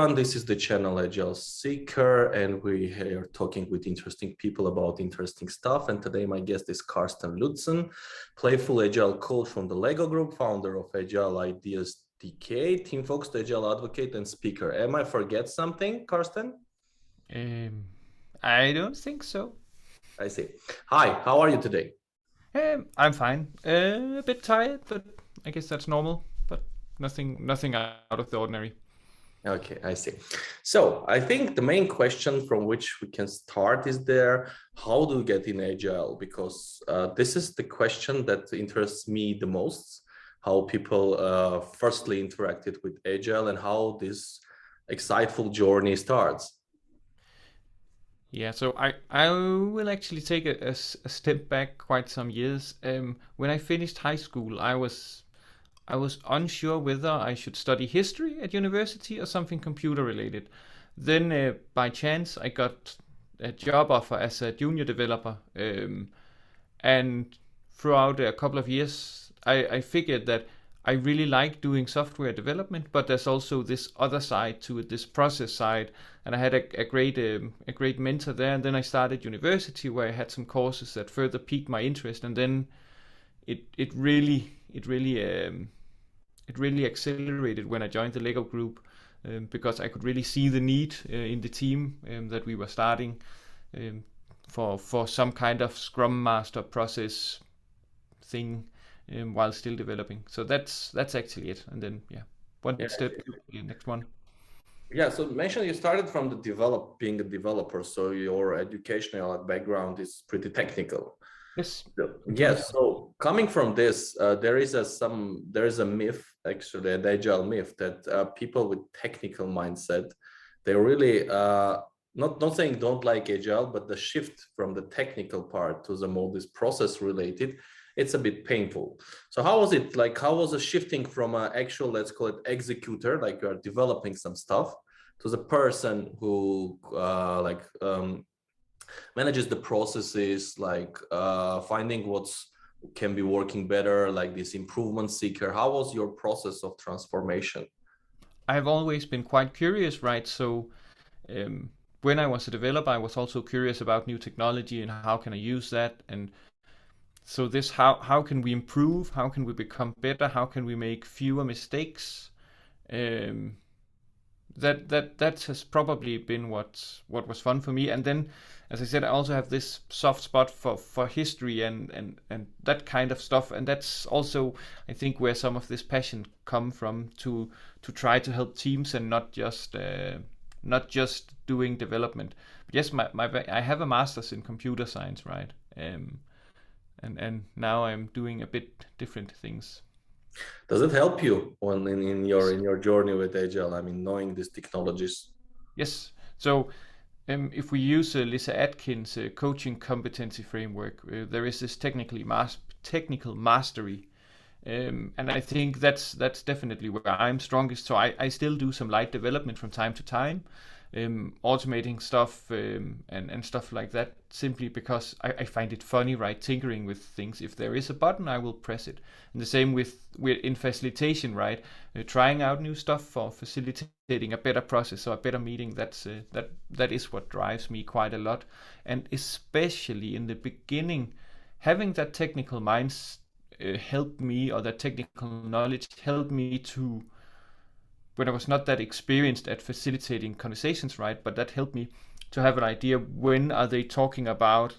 everyone, this is the channel AgileSeeker, and we are talking with interesting people about interesting stuff. And today my guest is Carsten Lützen, playful Agile Coach from the Lego Group, founder of Agile Ideas DK, team focused Agile advocate and speaker. Am I forget something, Carsten? I don't think so. I see. Hi, how are you today? I'm fine. A bit tired, but I guess that's normal. But nothing out of the ordinary. Okay, I see. So I think the main question from which we can start is how do you get in Agile? Because this is the question that interests me the most, how people firstly interacted with Agile and how this exciteful journey starts. Yeah, so I will actually take a step back quite some years. When I finished high school, I was unsure whether I should study history at university or something computer related. Then by chance I got a job offer as a junior developer, and throughout a couple of years I figured that I really like doing software development, but there's also this other side to it, this process side, and I had a great mentor there. And then I started university where I had some courses that further piqued my interest, and then it really accelerated when I joined the Lego group, because I could really see the need in the team that we were starting, um, for some kind of Scrum Master process thing, while still developing. So that's actually it. And then one Yeah. step to the next one. Yeah, so mention you started from being a developer, so your educational background is pretty technical. Yes. Yes. So coming from this, there is a myth, actually, an agile myth that people with technical mindset, they really not saying don't like agile, but the shift from the technical part to the more this process related, it's a bit painful. So how was it like? How was the shifting from an actual, let's call it executor, like you're developing some stuff, to the person who manages the processes, like finding what's can be working better, like this improvement seeker? How was your process of transformation? I've always been quite curious, right? So um, when I was a developer, I was also curious about new technology and how can I use that. And so this, how can we improve? How can we become better? How can we make fewer mistakes? Um, that has probably been what was fun for me. And then, as I said, I also have this soft spot for history and that kind of stuff. And that's also, I think, where some of this passion come from, to try to help teams and not just doing development. But yes, I have a master's in computer science, right? And now I'm doing a bit different things. Does it help you when in your journey with agile? I mean, knowing these technologies. Yes. So if we use Lisa Atkins' coaching competency framework, there is this technical mastery, and I think that's definitely where I'm strongest. So I still do some light development from time to time, automating stuff, and stuff like that, simply because I find it funny, right? Tinkering with things. If there is a button, I will press it. And the same with in facilitation, right? Trying out new stuff for facilitating a better process or a better meeting. That is what drives me quite a lot, and especially in the beginning, having that technical minds helped me, or that technical knowledge helped me to, when I was not that experienced at facilitating conversations, right? But that helped me to have an idea when are they talking about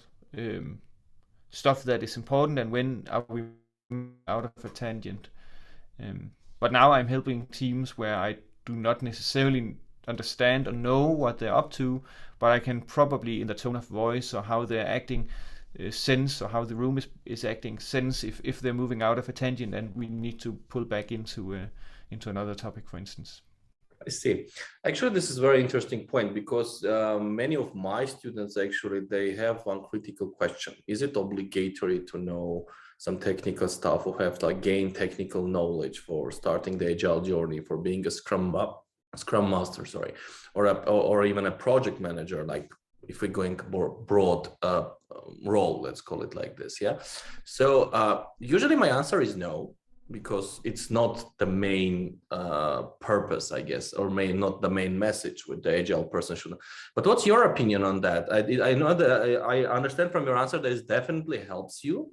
stuff that is important, and when are we out of a tangent. But now I'm helping teams where I do not necessarily understand or know what they're up to, but I can probably, in the tone of voice or how they're acting, sense, or how the room is acting, sense if they're moving out of a tangent and we need to pull back into another topic, for instance. I see. Actually, this is a very interesting point because many of my students actually they have one critical question: is it obligatory to know some technical stuff or have to gain technical knowledge for starting the agile journey, for being a scrum master, sorry, or even a project manager? Like if we're going more broad role, let's call it like this, yeah. So usually my answer is no. because it's not the main purpose, I guess, or not the main message with the agile person should. But what's your opinion on that? I know that I understand from your answer that it definitely helps you.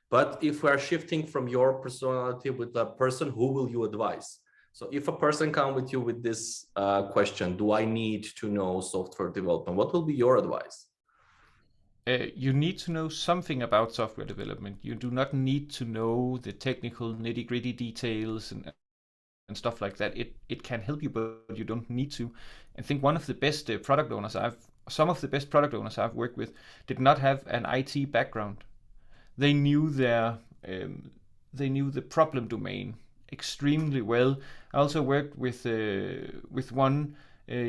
But if we're shifting from your personality with a person, who will you advise? So if a person come with you with this question, do I need to know software development? What will be your advice? You need to know something about software development. You do not need to know the technical nitty gritty details and stuff like that. It can help you, but you don't need to. I think one of the best some of the best product owners I've worked with did not have an IT background. They knew they knew the problem domain extremely well. I also worked with one.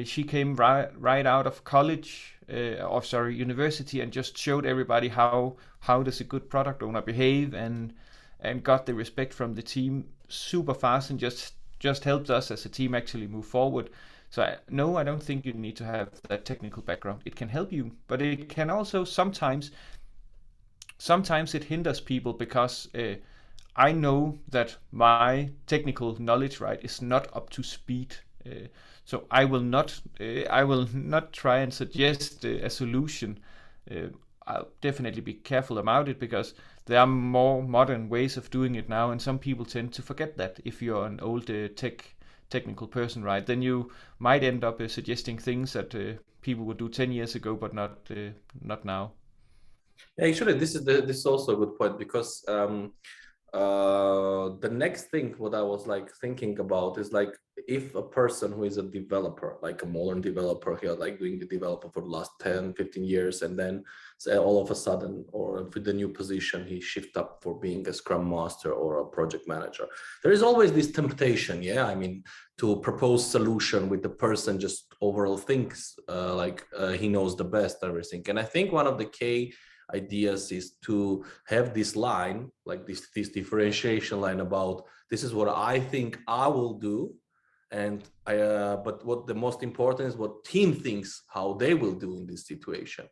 She came right out of college, or sorry, university, and just showed everybody how does a good product owner behave, and got the respect from the team super fast, and just helped us as a team actually move forward. So no, I don't think you need to have that technical background. It can help you, but it can also sometimes it hinders people because I know that my technical knowledge, right, is not up to speed. So I will not try and suggest a solution. I'll definitely be careful about it because there are more modern ways of doing it now, and some people tend to forget that. If you're an old technical person, right, then you might end up suggesting things that people would do 10 years ago, but not now. Actually, this is also a good point because the next thing what I was like thinking about is like if a person who is a developer, like a modern developer here, like doing the developer for the last 10, 15 years, and then say all of a sudden, or with the new position, he shift up for being a scrum master or a project manager. There is always this temptation, yeah. I mean, to propose solution with the person just overall thinks he knows the best everything. And I think one of the key ideas is to have this line, like this differentiation line about this is what I think I will do, and but what the most important is what team thinks how they will do in this situation.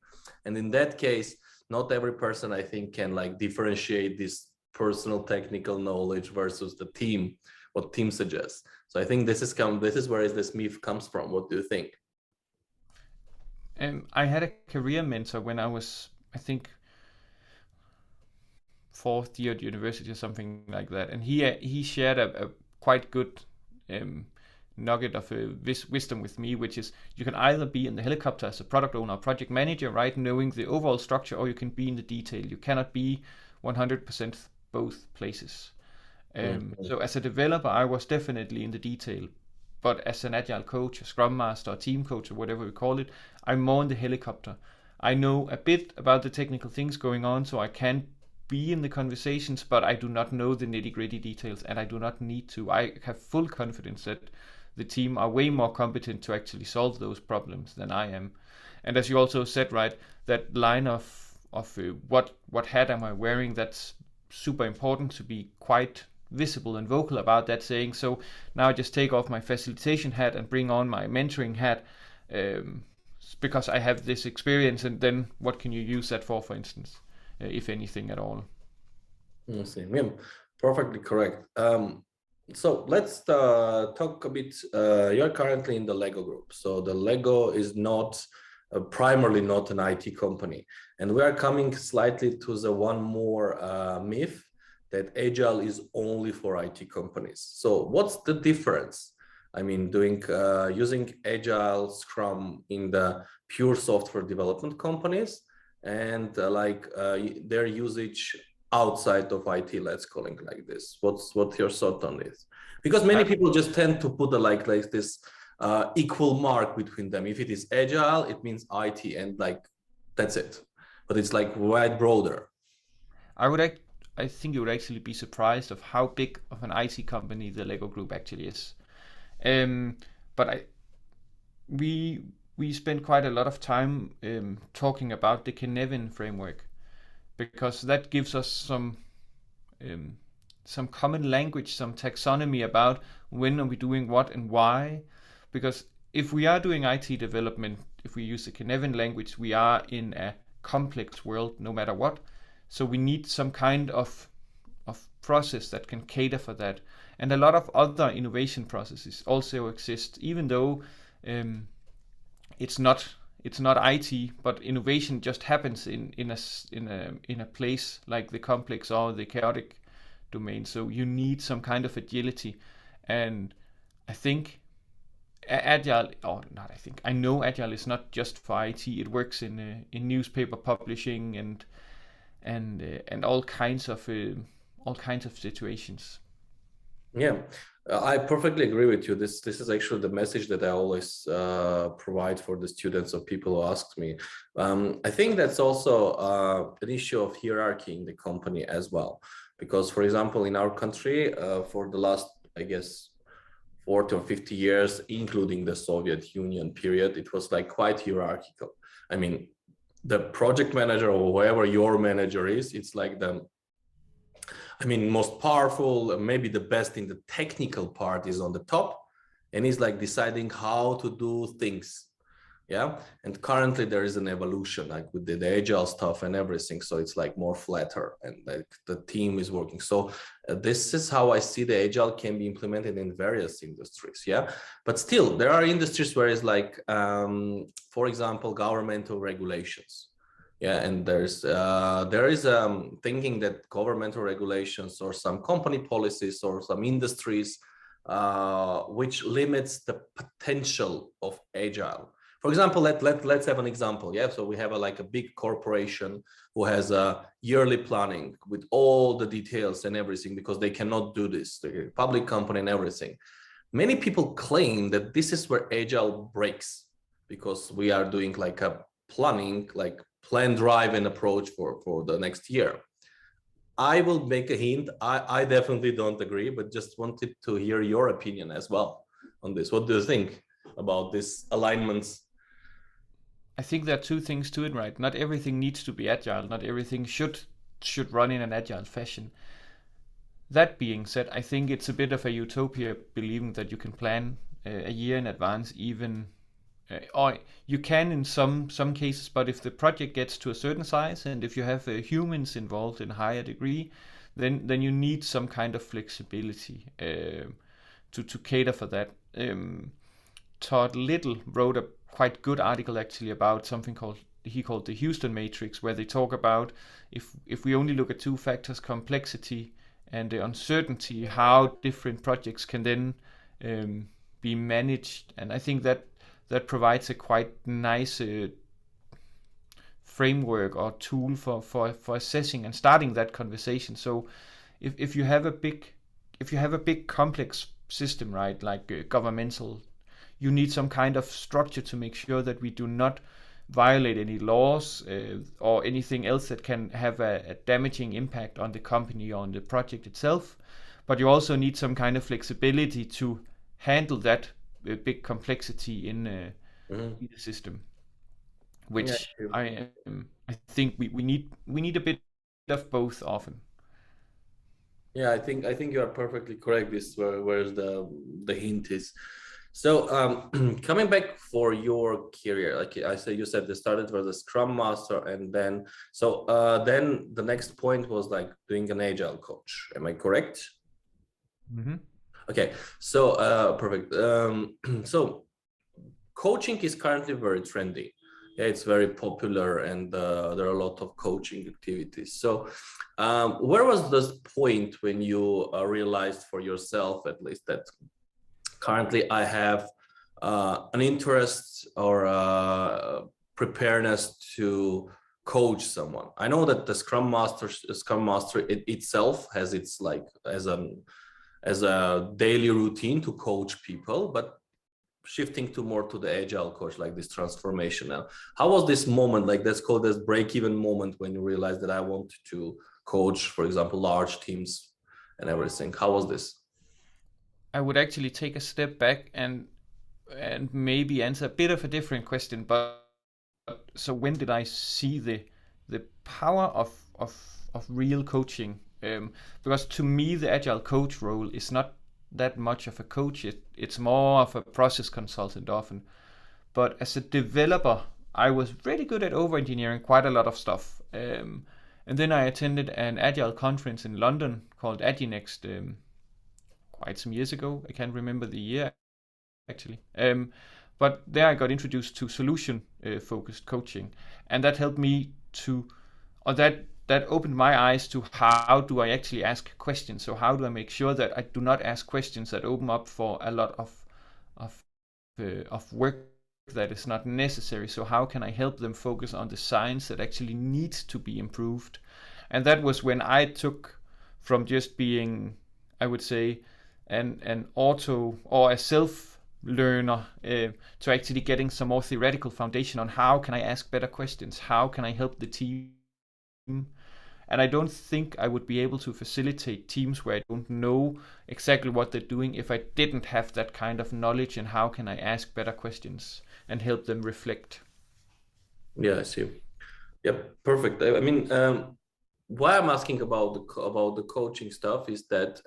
And in that case, not every person I think can like differentiate this personal technical knowledge versus the team, what team suggests. So I think this is where this myth comes from. What do you think? I had a career mentor when I was, I think, fourth year at university or something like that, and he shared a quite good um, nugget of wisdom with me, which is you can either be in the helicopter as a product owner or project manager, right, knowing the overall structure, or you can be in the detail. You cannot be 100% both places. So as a developer, I was definitely in the detail, but as an agile coach, a scrum master, a team coach, or whatever we call it, I'm more in the helicopter. I know a bit about the technical things going on, so I can be in the conversations, but I do not know the nitty gritty details, and I do not need to. I have full confidence that the team are way more competent to actually solve those problems than I am. And as you also said, right, that line of what hat am I wearing? That's super important to be quite visible and vocal about that, saying, so now I just take off my facilitation hat and bring on my mentoring hat, because I have this experience, and then what can you use that for instance, if anything at all? I see. Yeah, perfectly correct. So let's talk a bit. You're currently in the Lego group. So the Lego is not primarily not an IT company, and we are coming slightly to the one more myth that Agile is only for IT companies. So what's the difference? I mean, doing using Agile Scrum in the pure software development companies and their usage outside of IT, let's call it like this. What's your thought on this? Because many I, people just tend to put like this equal mark between them. If it is agile, it means IT, and like that's it. But it's like wide broader. I would I think you would actually be surprised of how big of an IT company the Lego Group actually is. Um, but we we spend quite a lot of time talking about the Kinevin framework because that gives us um, some common language, some taxonomy about when are we doing what and why. Because if we are doing IT development, if we use the Kinevin language, we are in a complex world no matter what. So we need some kind of process that can cater for that. And a lot of other innovation processes also exist, even though it's not IT, but innovation just happens in a place like the complex or the chaotic domain. So you need some kind of agility, and I think Agile, or not, I know Agile is not just for IT. It works in newspaper publishing and all kinds of situations. Yeah, I perfectly agree with you. This is actually the message that I always provide for the students or people who ask me. I think that's also an issue of hierarchy in the company as well, because, for example, in our country, for the last, I guess, 40 or 50 years, including the Soviet Union period, it was like quite hierarchical. I mean, the project manager or whoever your manager is, it's like most powerful, maybe the best in the technical part is on the top, and he's like deciding how to do things. Yeah. And currently there is an evolution, like with the agile stuff and everything. So it's like more flatter, and like the team is working. So this is how I see the agile can be implemented in various industries. Yeah. But still, there are industries where it's like, for example, governmental regulations. Yeah, and there is thinking that governmental regulations or some company policies or some industries which limits the potential of agile. For example, let's have an example. Yeah, so we have like a big corporation who has a yearly planning with all the details and everything, because they cannot do this. They're a public company and everything. Many people claim that this is where agile breaks, because we are doing like a planning, like plan, drive, and approach for the next year. I will make a hint. I definitely don't agree, but just wanted to hear your opinion as well on this. What do you think about these alignments? I think there are two things to it, right? Not everything needs to be agile. Not everything should run in an agile fashion. That being said, I think it's a bit of a utopia believing that you can plan a year in advance, even or you can in some cases, but if the project gets to a certain size and if you have humans involved in a higher degree, then you need some kind of flexibility to cater for that. Todd Little wrote a quite good article actually about something he called the Houston Matrix, where they talk about if we only look at two factors, complexity and the uncertainty, how different projects can then be managed. And I think that provides a quite nice framework or tool for assessing and starting that conversation. So if you have a big complex system, right, like governmental, you need some kind of structure to make sure that we do not violate any laws or anything else that can have a damaging impact on the company or on the project itself. But you also need some kind of flexibility to handle that big complexity in the system, which I think we need a bit of both often. Yeah, I think you are perfectly correct. This where's the hint is. So coming back for your career, like I said, you said they started as a Scrum Master, and then then the next point was like doing an Agile Coach. Am I correct? Mm-hmm. Okay, so perfect. So coaching is currently very trendy. Yeah, it's very popular, and there are a lot of coaching activities. So where was this point when you realized for yourself, at least, that currently I have an interest or preparedness to coach someone? I know that the Scrum Master itself has its like as a daily routine to coach people, but shifting more to the Agile Coach, like this transformation now. How was this moment, like that's called this break-even moment, when you realized that I want to coach, for example, large teams and everything? How was this? I would actually take a step back and maybe answer a bit of a different question. But so when did I see the power of real coaching? Because to me, the Agile Coach role is not that much of a coach. It's more of a process consultant often. But as a developer, I was really good at over-engineering quite a lot of stuff. And then I attended an Agile conference in London called AgiNext quite some years ago. I can't remember the year actually. But there I got introduced to solution focused coaching, and that helped me to, or that opened my eyes to how do I actually ask questions. So how do I make sure that I do not ask questions that open up for a lot of work that is not necessary. So how can I help them focus on the science that actually needs to be improved? And that was when I took from just being, I would say, an auto or a self learner to actually getting some more theoretical foundation on how can I ask better questions, how can I help the team. And I don't think I would be able to facilitate teams where I don't know exactly what they're doing if I didn't have that kind of knowledge and how can I ask better questions and help them reflect. Yeah, I see. Yep, perfect. I mean, why I'm asking about the coaching stuff is that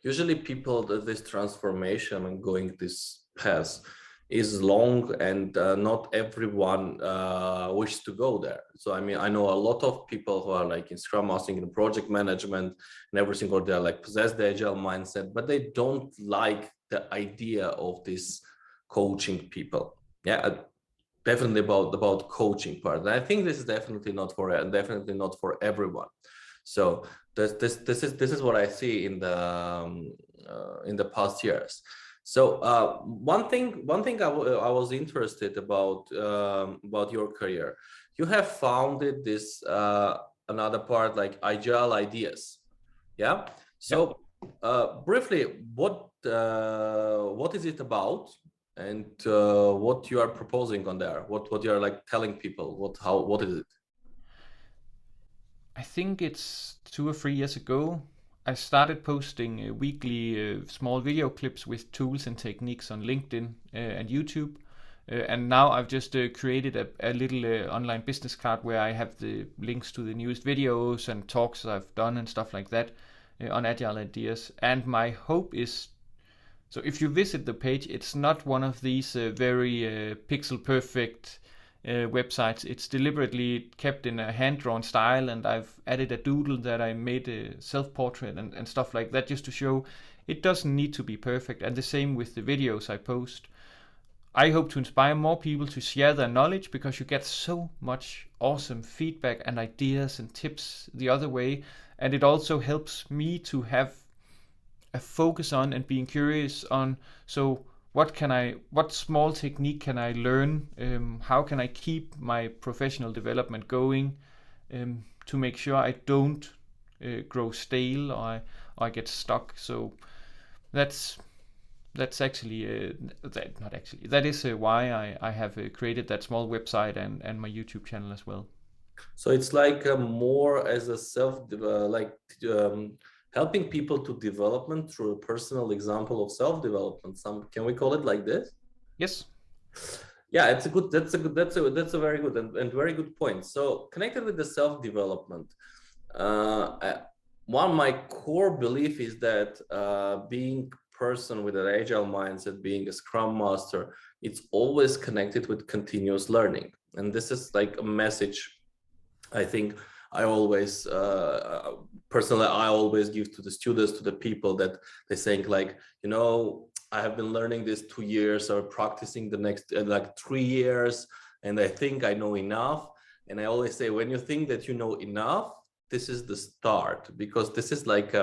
usually people this transformation and going this path is long, and not everyone wishes to go there. So I mean, I know a lot of people who are like in Scrum Mastering and project management and everything, or they're like possess the agile mindset, but they don't like the idea of this coaching people. Yeah, definitely about coaching part. And I think this is definitely not for everyone. So this is what I see in the past years. So one thing I was interested about your career. You have founded this another part like Agile Ideas, yeah. Yeah. So briefly, what is it about, and what you are proposing on there? What you are like telling people? What is it? I think it's 2 or 3 years ago. I started posting weekly small video clips with tools and techniques on LinkedIn and YouTube. And now I've just created a little online business card where I have the links to the newest videos and talks I've done and stuff like that on Agile Ideas. And my hope is, so if you visit the page, it's not one of these very pixel perfect websites. It's deliberately kept in a hand-drawn style, and I've added a doodle that I made a self-portrait and stuff like that, just to show it doesn't need to be perfect. And the same with the videos I post. I hope to inspire more people to share their knowledge, because you get so much awesome feedback and ideas and tips the other way. And it also helps me to have a focus on and being curious on, so what small technique can I learn, how can I keep my professional development going, to make sure I don't grow stale, or I get stuck. So that's actually that is why I have created that small website and my YouTube channel as well. So it's like more as a helping people to development through a personal example of self-development. Can we call it like this? Yes. Yeah, that's a very good and very good point. So connected with the self-development, one of my core belief is that being person with an agile mindset, being a Scrum master, it's always connected with continuous learning. And this is like a message I think I always personally I always give to the students, to the people, that they think like, I have been learning this 2 years or practicing the next like 3 years, and I think I know enough. And I always say, when you think that you know enough, this is the start, because this is like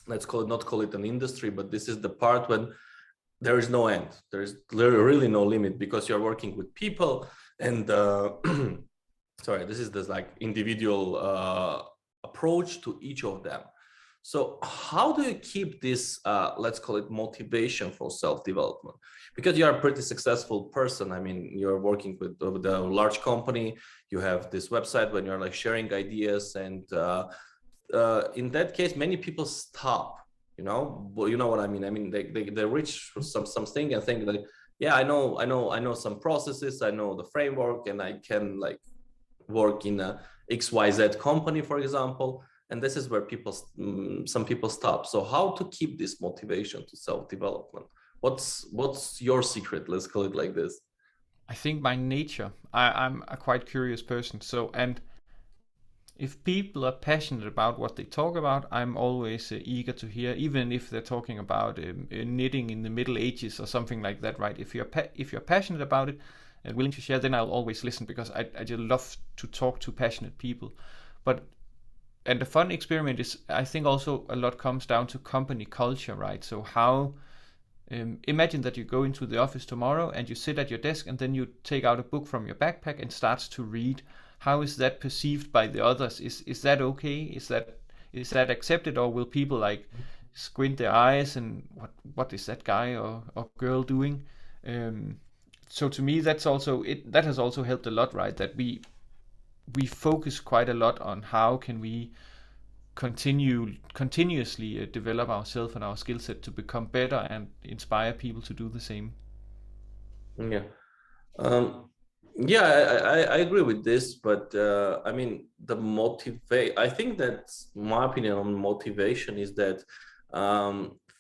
let's not call it an industry, but this is the part when there is no end. There is really no limit, because you're working with people, and sorry, this is this like individual approach to each of them. So how do you keep this, let's call it motivation for self-development? Because you are a pretty successful person. I mean, you're working with a large company, you have this website when you're like sharing ideas, and in that case, many people stop, well, you know what I mean? I mean, they reach something and think like, yeah, I know some processes, I know the framework, and I can like work in a XYZ company, for example. And this is where some people stop. So how to keep this motivation to self-development? What's your secret? Let's call it like this. I think by nature, I'm a quite curious person. So, and if people are passionate about what they talk about, I'm always eager to hear, even if they're talking about knitting in the Middle Ages or something like that, right? If you're passionate about it and willing to share, then I'll always listen, because I just love to talk to passionate people. But and the fun experiment is, I think, also a lot comes down to company culture, right? So how imagine that you go into the office tomorrow and you sit at your desk and then you take out a book from your backpack and starts to read. How is that perceived by the others? Is that okay? Is that accepted, or will people like squint their eyes and what is that guy or girl doing? So to me, that has also helped a lot, right? That we focus quite a lot on how can we continuously develop ourselves and our skill set to become better and inspire people to do the same. Yeah. Um, yeah, I agree with this, but I mean, I think that my opinion on motivation is that,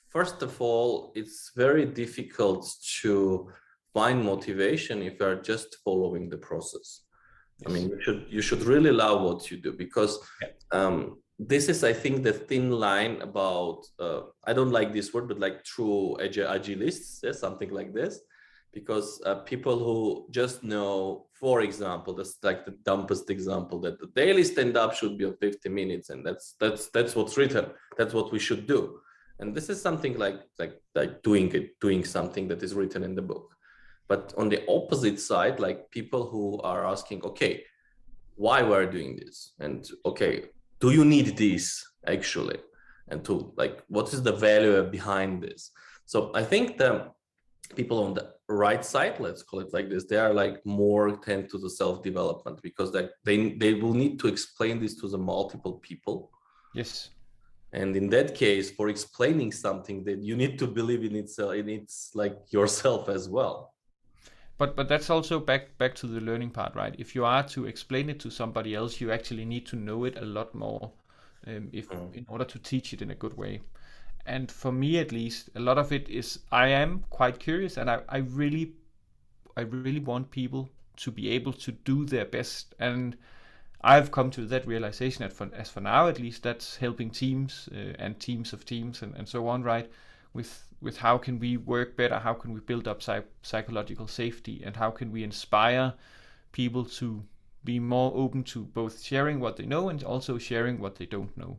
first of all, it's very difficult to find motivation if you are just following the process. I mean, you should really love what you do, because this is, I think, the thin line about, I don't like this word, but like true agilists, yeah, something like this, because people who just know, for example, that's like the dumbest example, that the daily stand-up should be of 50 minutes, and that's what's written, that's what we should do, and this is something like doing something that is written in the book. But on the opposite side, like people who are asking, okay, why we're doing this, and okay, do you need this actually, and to like, what is the value behind this? So I think the people on the right side, let's call it like this, they are like more tend to the self-development, because they will need to explain this to the multiple people. Yes. And in that case, for explaining something, that you need to believe in itself, in it's like yourself as well. But that's also back to the learning part, right? If you are to explain it to somebody else, you actually need to know it a lot more, if in order to teach it in a good way. And for me, at least, a lot of it is I am quite curious, and I really want people to be able to do their best. And I've come to that realization that as for now, at least, that's helping teams and teams of teams and so on, right? With how can we work better, how can we build up psychological safety, and how can we inspire people to be more open to both sharing what they know and also sharing what they don't know.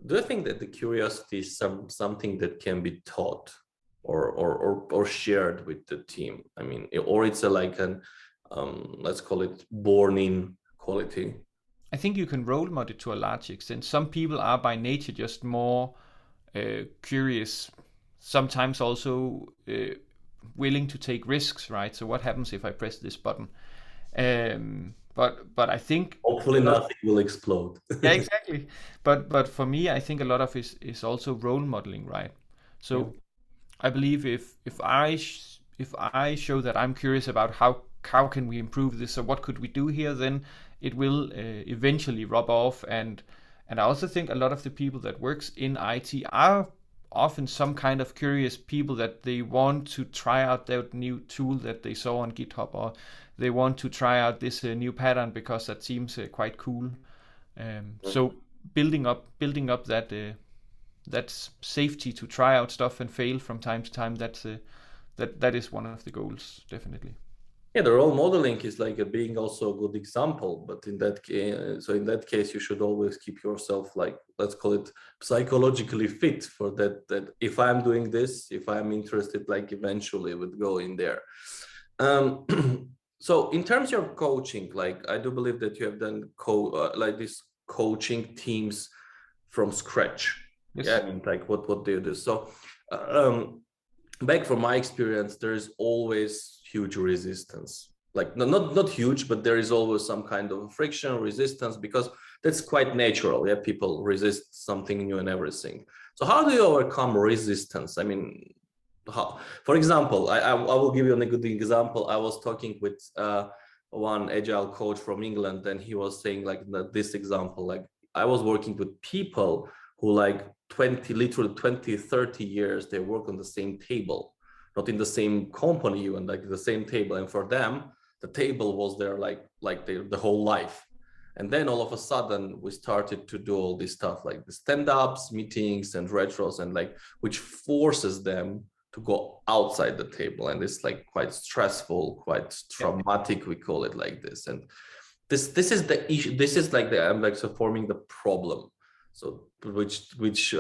Do you think that the curiosity is something that can be taught, or shared with the team? I mean, or it's a like an, let's call it born in quality. I think you can role model it to a large extent. Some people are by nature just more curious, sometimes also willing to take risks, right? So what happens if I press this button? But I think Hopefully a lot. nothing will explode. Yeah, exactly. But for me, I think a lot of is also role modeling, right? Yeah. So I believe if I show that I'm curious about how can we improve this, or what could we do here, then it will eventually rub off. And I also think a lot of the people that works in IT are often some kind of curious people, that they want to try out that new tool that they saw on GitHub, or they want to try out this new pattern because that seems quite cool. So building up that safety to try out stuff and fail from time to time. That is one of the goals, definitely. Yeah, the role modeling is like being also a good example, but in that case, you should always keep yourself like, let's call it, psychologically fit for that. That if I'm doing this, if I'm interested, like eventually would go in there. Um, so in terms of coaching, like I do believe that you have done like this coaching teams from scratch. Yes. Yeah, I mean, like what do you do? So um, back from my experience, there is always huge resistance. Like not huge, but there is always some kind of friction, resistance, because that's quite natural. Yeah, people resist something new and everything. So how do you overcome resistance? I mean, how, for example, I will give you a good example. I was talking with one agile coach from England, and he was saying like this example, like I was working with people who like 20, 30 years, they work on the same table, not in the same company, even like the same table. And for them, the table was there like the whole life. And then all of a sudden we started to do all this stuff like the stand-ups, meetings and retros, and like, which forces them to go outside the table. And it's like quite stressful, quite traumatic, we call it like this. And this is the issue. This is like the, I'm like, so forming the problem. So which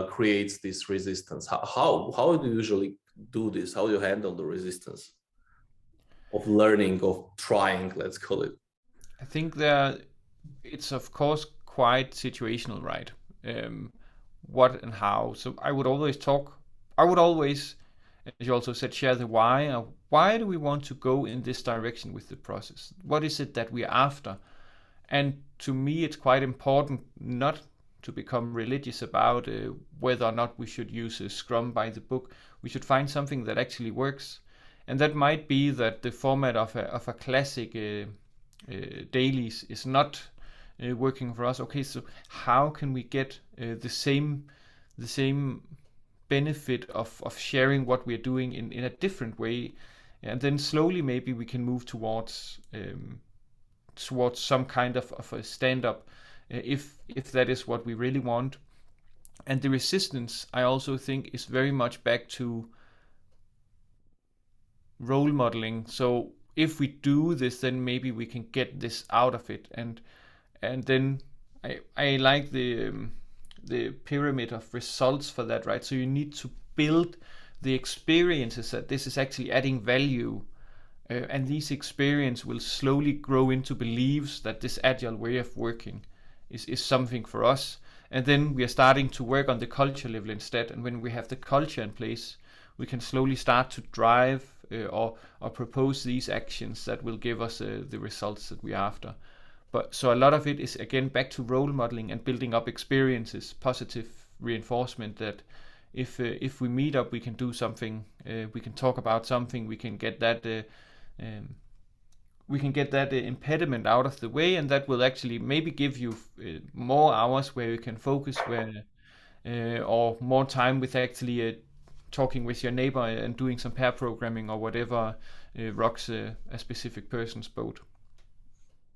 creates this resistance. How do you usually do this? How do you handle the resistance of learning, of trying, let's call it? I think that it's of course quite situational, right? What and how. So I would always, as you also said, share the why. Why do we want to go in this direction with the process? What is it that we're after? And to me, it's quite important not to become religious about whether or not we should use a Scrum by the book. We should find something that actually works. And that might be that the format of a classic dailies is not working for us. Okay, so how can we get the same benefit of sharing what we're doing in a different way, and then slowly maybe we can move towards some kind of a stand-up, if that is what we really want. And the resistance, I also think, is very much back to role modeling. So if we do this, then maybe we can get this out of it. And then I like the pyramid of results for that, right? So you need to build the experiences that this is actually adding value, and these experiences will slowly grow into beliefs that this agile way of working is something for us. And then we are starting to work on the culture level instead. And when we have the culture in place, we can slowly start to drive or propose these actions that will give us the results that we're after. But so a lot of it is again back to role modeling and building up experiences, positive reinforcement that if we meet up, we can do something, we can talk about something, we can get that impediment out of the way, and that will actually maybe give you more hours where you can focus, or more time with actually talking with your neighbor and doing some pair programming or whatever rocks a specific person's boat.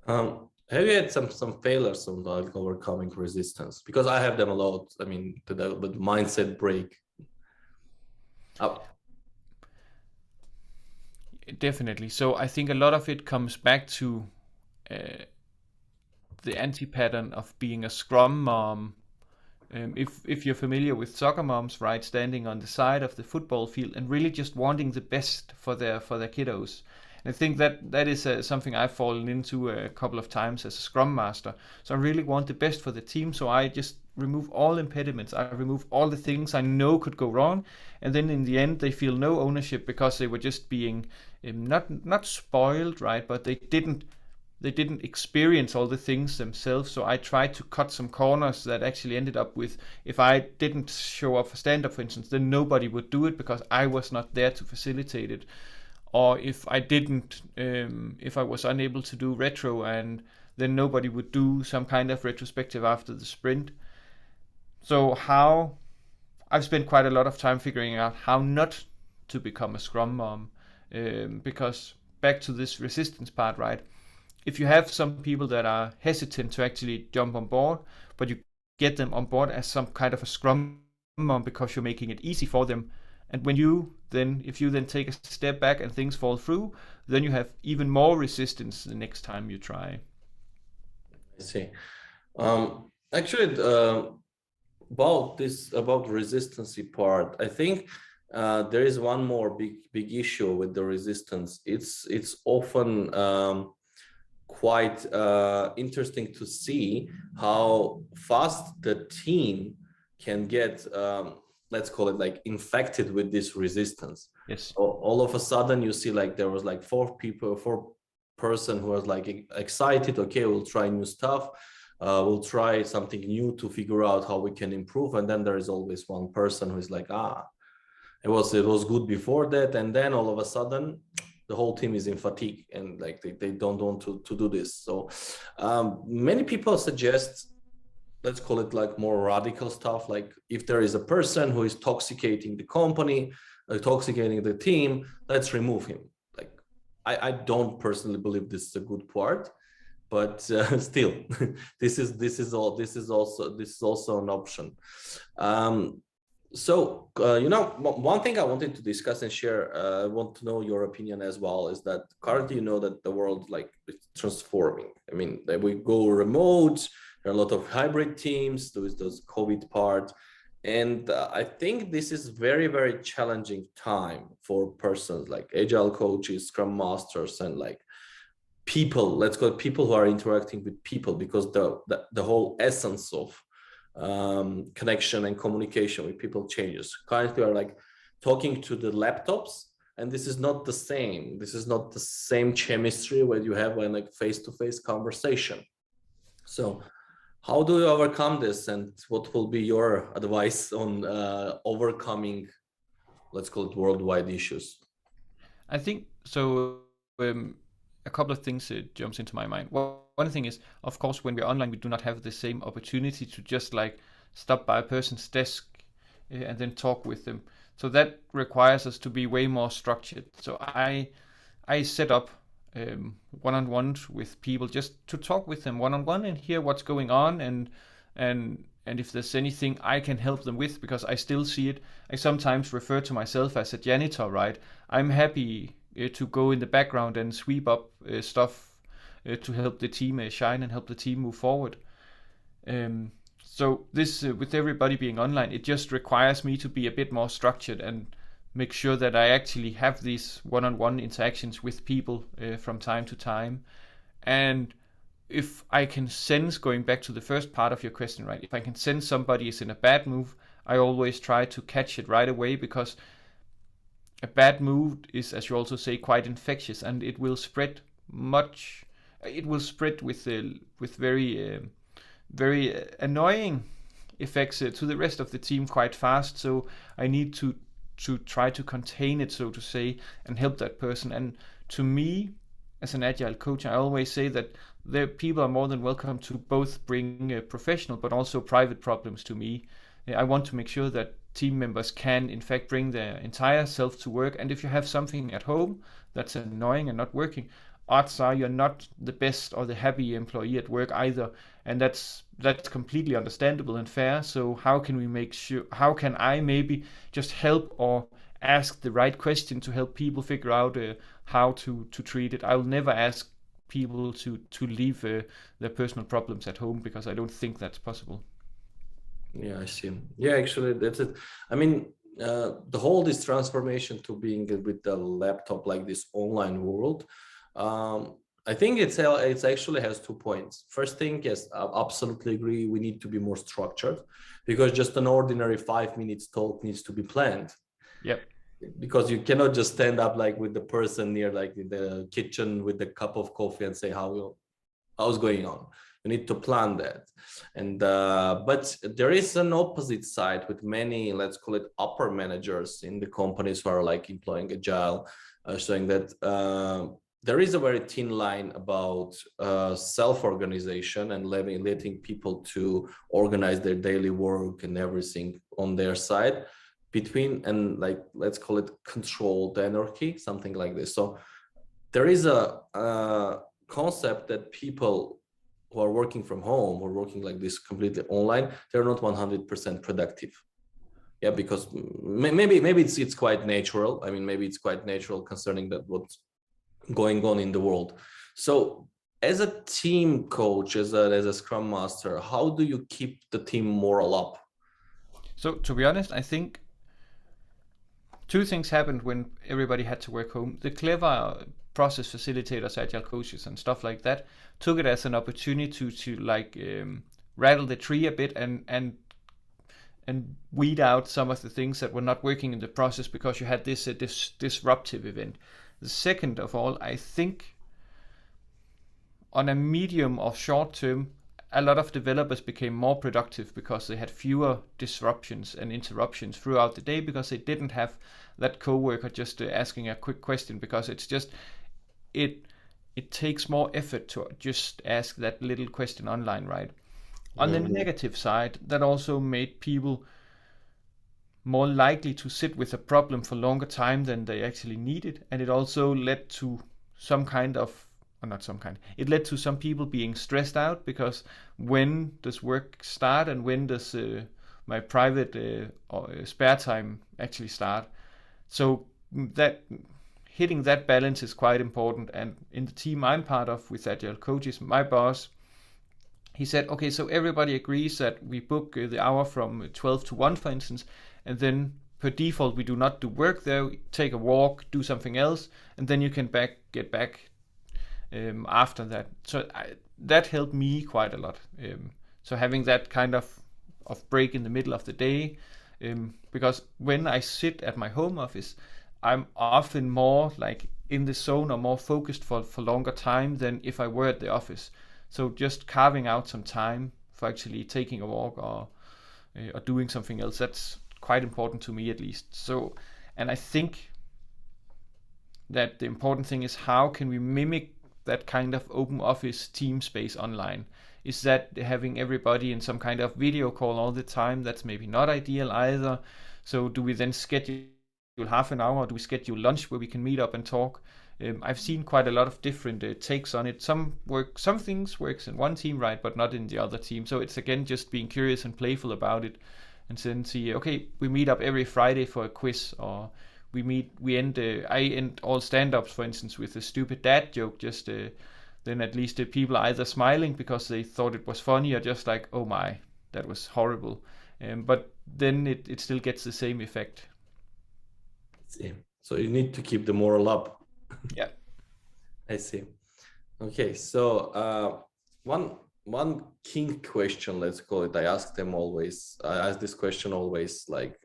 Have you had some failures on like overcoming resistance? Because I have them a lot. I mean, the mindset break. Definitely. So I think a lot of it comes back to the anti-pattern of being a Scrum mom. If you're familiar with soccer moms, right, standing on the side of the football field and really just wanting the best for their kiddos. And I think that is something I've fallen into a couple of times as a Scrum Master. So I really want the best for the team, so I just remove all impediments. I remove all the things I know could go wrong, and then in the end they feel no ownership because they were just being not spoiled, right? But they didn't experience all the things themselves. So I tried to cut some corners that actually ended up with, if I didn't show up for stand-up, for instance, then nobody would do it because I was not there to facilitate it. Or if I didn't, if I was unable to do retro, and then nobody would do some kind of retrospective after the sprint. So I've spent quite a lot of time figuring out how not to become a Scrum mom, because back to this resistance part, right? If you have some people that are hesitant to actually jump on board, but you get them on board as some kind of a Scrum mom because you're making it easy for them, and if you then take a step back and things fall through, then you have even more resistance the next time you try. I see. Actually, about resistancy part, I think there is one more big issue with the resistance. It's often quite interesting to see how fast the team can get, let's call it like infected with this resistance. Yes. So all of a sudden you see like there was like four person who was like excited. Okay, we'll try new stuff. We'll try something new to figure out how we can improve. And then there is always one person who is like, it was good before that. And then all of a sudden the whole team is in fatigue and like they don't want to do this. So many people suggest, let's call it like more radical stuff. Like if there is a person who is toxicating the company, toxicating the team, let's remove him. Like I don't personally believe this is a good part, but still, this is also an option. So one thing I wanted to discuss and share, I want to know your opinion as well, is that currently that the world it's transforming. I mean, that we go remote. There are a lot of hybrid teams. Those COVID part. And I think this is very, very challenging time for persons like agile coaches, scrum masters, and people, let's call it people who are interacting with people, because the whole essence of connection and communication with people changes. Currently, we are talking to the laptops, and this is not the same. This is not the same chemistry where you have a face-to-face conversation. So how do you overcome this, and what will be your advice on overcoming, let's call it, worldwide issues? I think so. A couple of things jumps into my mind. One thing is, of course, when we're online, we do not have the same opportunity to just stop by a person's desk and then talk with them. So that requires us to be way more structured. So I set up one-on-ones with people just to talk with them one-on-one and hear what's going on, and if there's anything I can help them with, because I still see it. I sometimes refer to myself as a janitor, right? I'm happy to go in the background and sweep up stuff to help the team shine and help the team move forward. So this, with everybody being online, it just requires me to be a bit more structured and make sure that I actually have these one-on-one interactions with people from time to time. And if I can sense, going back to the first part of your question, right, if I can sense somebody is in a bad mood, I always try to catch it right away, because a bad mood is, as you also say, quite infectious, and it will spread much. It will spread with very very annoying effects to the rest of the team quite fast. So I need to try to contain it, so to say, and help that person. And to me, as an agile coach, I always say that the people are more than welcome to both bring professional but also private problems to me. I want to make sure that team members can in fact bring their entire self to work. And if you have something at home that's annoying and not working, odds are you're not the best or the happy employee at work either. And that's completely understandable and fair. So how can I maybe just help or ask the right question to help people figure out how to treat it? I will never ask people to leave their personal problems at home, because I don't think that's possible. Yeah, I see. Yeah, actually, that's it. I mean, the whole this transformation to being with the laptop, like this online world, I think it actually has 2 points. First thing, yes, I absolutely agree. We need to be more structured, because just an ordinary 5 minutes talk needs to be planned. Yep. Because you cannot just stand up with the person near in the kitchen with the cup of coffee and say how's going on. You need to plan that. And but there is an opposite side with many, let's call it, upper managers in the companies who are employing agile, showing that there is a very thin line about self-organization and letting people to organize their daily work and everything on their side, between and let's call it controlled anarchy, something like this. So there is a concept that people who are working from home or working like this completely online, they're not 100% productive. Yeah, because maybe it's quite natural. I mean, maybe it's quite natural concerning that what's going on in the world. So as a team coach, as a scrum master, how do you keep the team morale up? So to be honest, I think two things happened when everybody had to work home. The clever process facilitators, agile coaches, and stuff like that took it as an opportunity to rattle the tree a bit and weed out some of the things that were not working in the process, because you had this disruptive event. The second of all, I think on a medium or short term, a lot of developers became more productive because they had fewer disruptions and interruptions throughout the day, because they didn't have that coworker just asking a quick question, because it's just it takes more effort to just ask that little question online, right? On the negative side, that also made people more likely to sit with a problem for longer time than they actually needed, and it also led to some kind of or not some kind. It led to some people being stressed out because when does work start and when does my private spare time actually start? So that hitting that balance is quite important. And in the team I'm part of with Agile Coaches, my boss, he said, okay, so everybody agrees that we book the hour from 12 to 1, for instance, and then per default we do not do work there, we take a walk, do something else, and then you can get back after that. So that helped me quite a lot. So having that kind of break in the middle of the day, because when I sit at my home office, I'm often more like in the zone or more focused for longer time than if I were at the office. So just carving out some time for actually taking a walk or doing something else, that's quite important to me at least. So, and I think that the important thing is how can we mimic that kind of open office team space online? Is that having everybody in some kind of video call all the time? That's maybe not ideal either. So do we then schedule half an hour, or do we schedule lunch where we can meet up and talk? I've seen quite a lot of different takes on it. Some things works in one team, right, but not in the other team. So it's again just being curious and playful about it, and then see, okay, we meet up every Friday for a quiz, or I end all stand-ups, for instance, with a stupid dad joke. Just then at least the people are either smiling because they thought it was funny, or just like, oh my, that was horrible. But then it still gets the same effect. See. So you need to keep the moral up. Yeah. I see. Okay, so one king question, let's call it. I ask this question always, like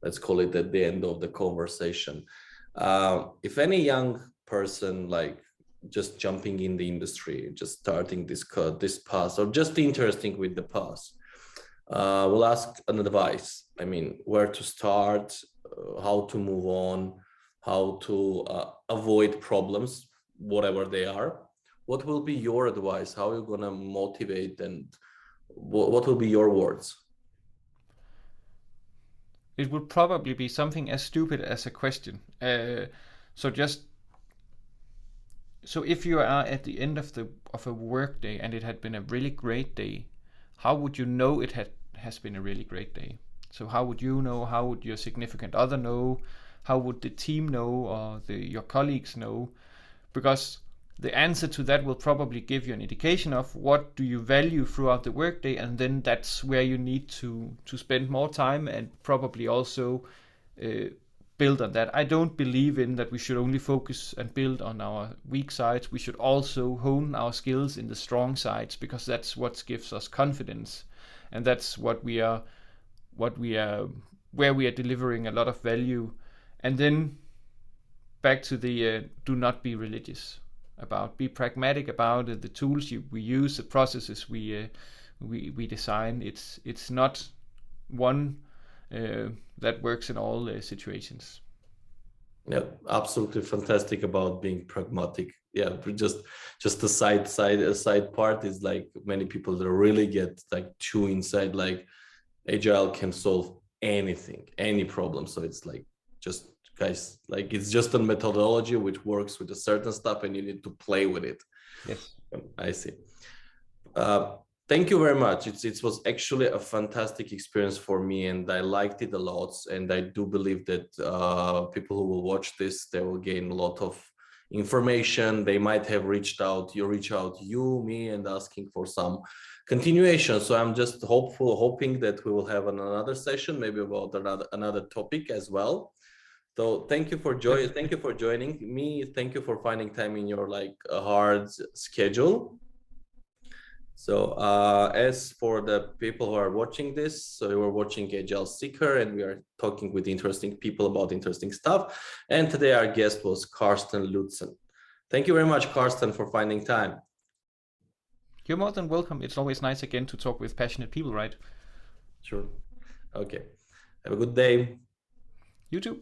let's call it at the end of the conversation. If any young person like just jumping in the industry, just starting this path, or just interesting with the path, will ask an advice. I mean, where to start, how to move on, how to avoid problems, whatever they are. What will be your advice? How are you going to motivate, and what will be your words? It would probably be something as stupid as a question. So if you are at the end of a work day and it had been a really great day, how would you know it has been a really great day? So how would you know? How would your significant other know? How would the team know, or your colleagues know? Because the answer to that will probably give you an indication of what do you value throughout the workday, and then that's where you need to spend more time and probably also build on that. I don't believe in that we should only focus and build on our weak sides. We should also hone our skills in the strong sides, because that's what gives us confidence, and that's where we are delivering a lot of value. And then back to the do not be religious about, be pragmatic about the tools we use, the processes we design. It's not one that works in all situations. Yeah, absolutely fantastic about being pragmatic. Yeah, just the side part is like many people that really get like too inside, like Agile can solve anything, any problem. So it's like, just guys, like it's just a methodology which works with a certain stuff, and you need to play with it. Yes, I see. Thank you very much. It was actually a fantastic experience for me, and I liked it a lot. And I do believe that people who will watch this, they will gain a lot of information. They might have reached out, me, and asking for some continuation. So I'm just hoping that we will have another session, maybe about another topic as well. So thank you for joining me. Thank you for finding time in your like a hard schedule. So as for the people who are watching this, so we're watching AgileSeeker, and we are talking with interesting people about interesting stuff. And today our guest was Carsten Lützen. Thank you very much, Carsten, for finding time. You're more than welcome. It's always nice again to talk with passionate people, right? Sure. Okay. Have a good day. You too.